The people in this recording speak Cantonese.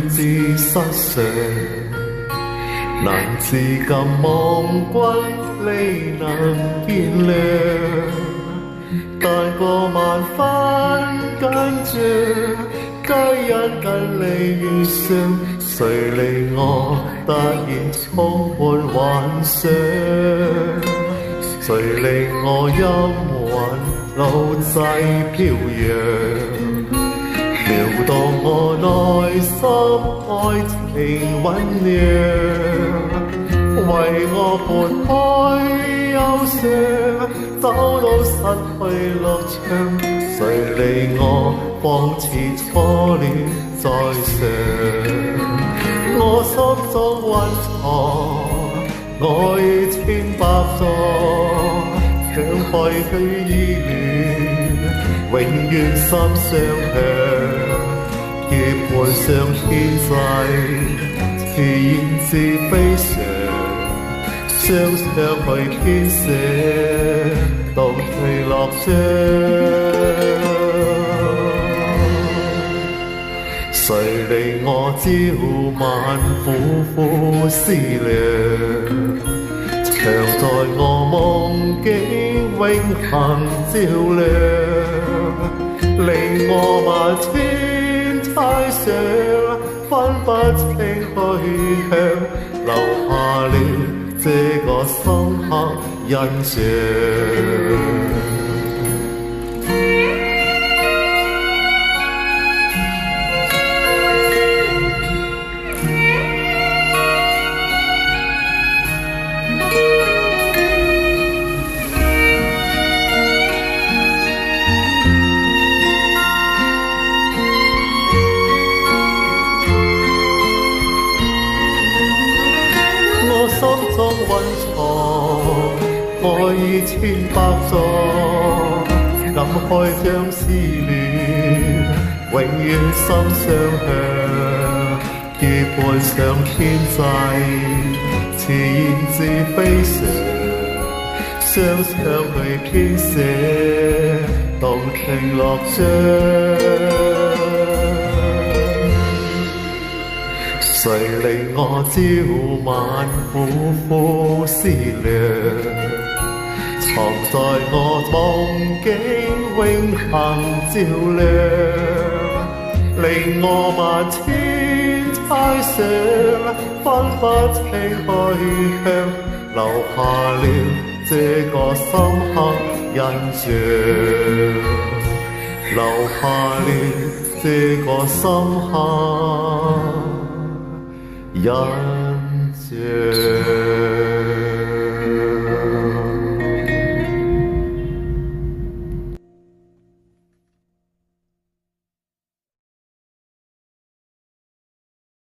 至失常，難自禁望君未能見諒，但過萬分緊張，皆因跟你遇上，誰令我突然充滿幻想？誰令我陰魂路際飄揚？撩動我內心愛情醞釀，為我撥開憂傷，走到失去樂章。誰令我仿似初戀在上？我心中蘊藏愛千百座，強開去意戀，永遠心相向。結伴上天際，自然自非常，雙雙去編寫動情樂章。誰令我朝晚苦苦思量，常在我夢境永恆照亮，令我萬千猜想分不清去向，留下了這個深刻印象。心中蘊藏愛意千百座，敢開將思戀永遠心相向，結伴上天際，自然自非常，雙雙去編寫動情樂章。誰令我朝晚苦苦思量，藏在我夢境永恆照亮，令我萬千猜想分不清去向，留下了這個深刻印象，留下了這個深刻印象。